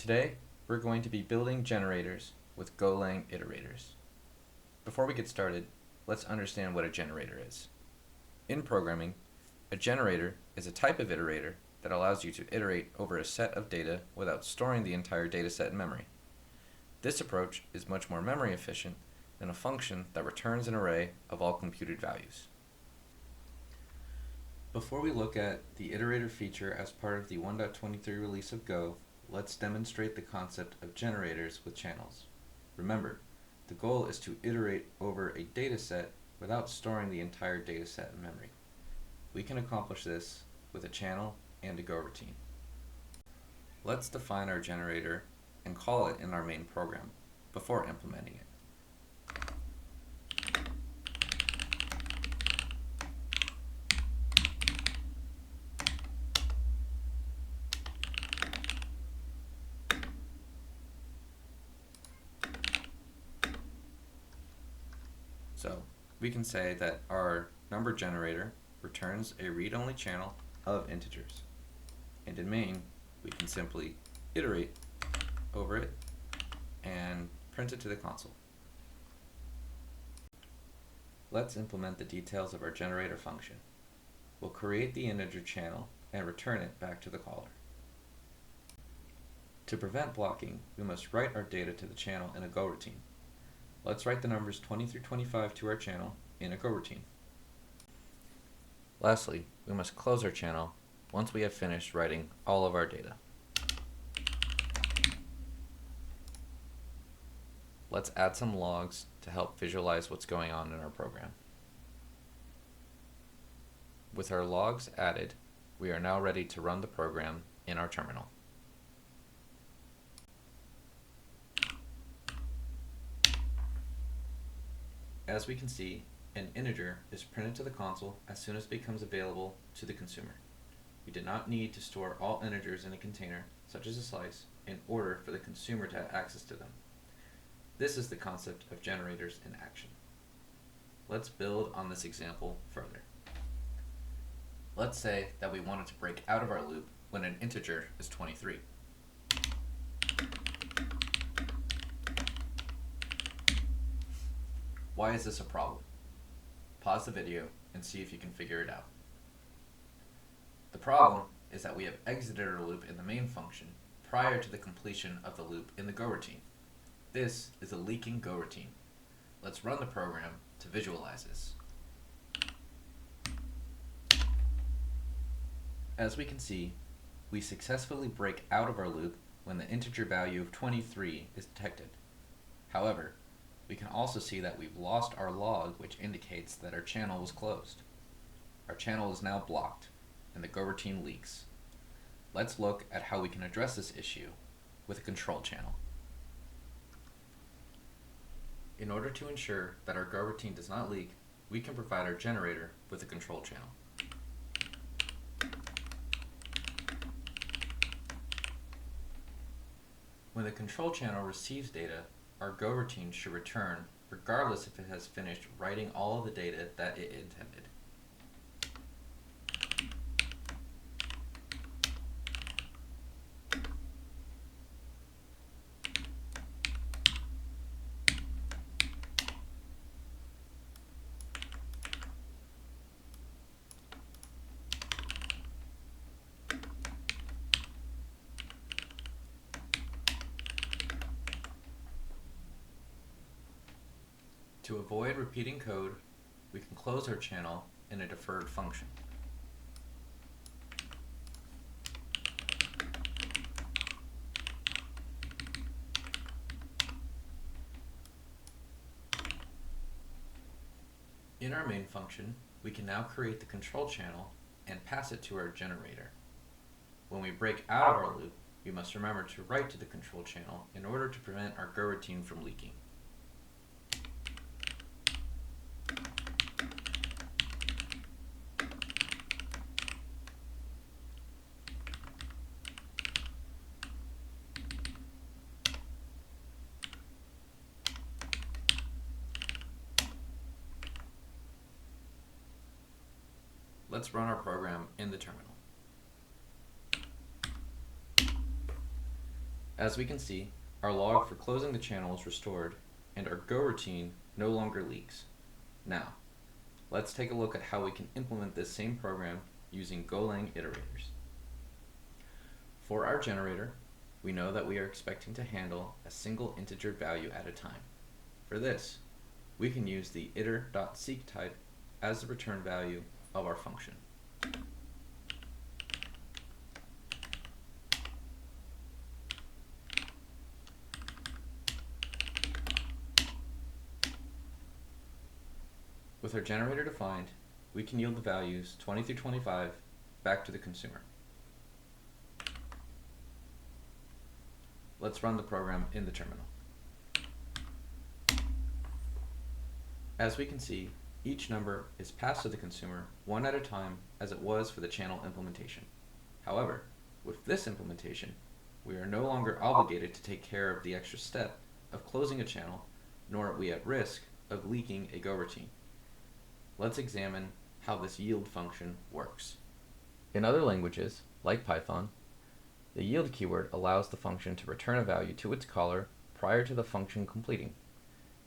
Today, we're going to be building generators with Golang Iterators. Before we get started, let's understand what a generator is. In programming, a generator is a type of iterator that allows you to iterate over a set of data without storing the entire dataset in memory. This approach is much more memory efficient than a function that returns an array of all computed values. Before we look at the iterator feature as part of the 1.23 release of Go, let's demonstrate the concept of generators with channels. Remember, the goal is to iterate over a dataset without storing the entire dataset in memory. We can accomplish this with a channel and a Go routine. Let's define our generator and call it in our main program before implementing it. So we can say that our number generator returns a read-only channel of integers. And in main, we can simply iterate over it and print it to the console. Let's implement the details of our generator function. We'll create the integer channel and return it back to the caller. To prevent blocking, we must write our data to the channel in a Go routine. Let's write the numbers 20 through 25 to our channel in a Go routine. Lastly, we must close our channel once we have finished writing all of our data. Let's add some logs to help visualize what's going on in our program. With our logs added, we are now ready to run the program in our terminal. As we can see, an integer is printed to the console as soon as it becomes available to the consumer. We did not need to store all integers in a container, such as a slice, in order for the consumer to have access to them. This is the concept of generators in action. Let's build on this example further. Let's say that we wanted to break out of our loop when an integer is 23. Why is this a problem? Pause the video and see if you can figure it out. The problem is that we have exited our loop in the main function prior to the completion of the loop in the Go routine. This is a leaking Go routine. Let's run the program to visualize this. As we can see, we successfully break out of our loop when the integer value of 23 is detected. However, we can also see that we've lost our log, which indicates that our channel was closed. Our channel is now blocked, and the Go routine leaks. Let's look at how we can address this issue with a control channel. In order to ensure that our Go routine does not leak, we can provide our generator with a control channel. When the control channel receives data, our Go routine should return regardless if it has finished writing all of the data that it intended. To avoid repeating code, we can close our channel in a deferred function. In our main function, we can now create the control channel and pass it to our generator. When we break out of our loop, we must remember to write to the control channel in order to prevent our Go routine from leaking. Let's run our program in the terminal. As we can see, our log for closing the channel is restored, and our go routine no longer leaks. Now, let's take a look at how we can implement this same program using Golang Iterators. For our generator, we know that we are expecting to handle a single integer value at a time. For this, we can use the iter.seek type as the return value of our function. With our generator defined, we can yield the values 20 through 25 back to the consumer. Let's run the program in the terminal. As we can see, each number is passed to the consumer one at a time as it was for the channel implementation. However, with this implementation, we are no longer obligated to take care of the extra step of closing a channel, nor are we at risk of leaking a go routine. Let's examine how this yield function works. In other languages, like Python, the yield keyword allows the function to return a value to its caller prior to the function completing.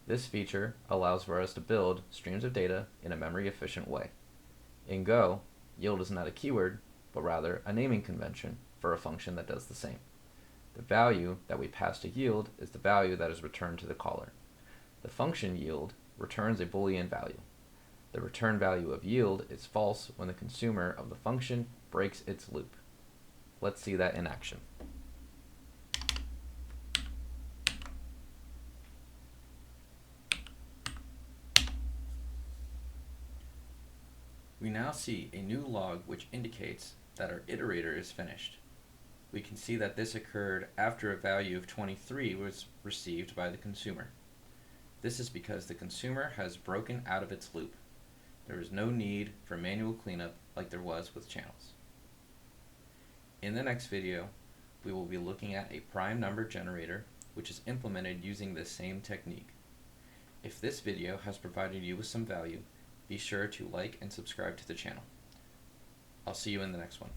This feature allows for us to build streams of data in a memory-efficient way. In Go, yield is not a keyword, but rather a naming convention for a function that does the same. The value that we pass to yield is the value that is returned to the caller. The function yield returns a Boolean value. The return value of yield is false when the consumer of the function breaks its loop. Let's see that in action. We now see a new log which indicates that our iterator is finished. We can see that this occurred after a value of 23 was received by the consumer. This is because the consumer has broken out of its loop. There is no need for manual cleanup like there was with channels. In the next video, we will be looking at a prime number generator which is implemented using this same technique. If this video has provided you with some value, be sure to like and subscribe to the channel. I'll see you in the next one.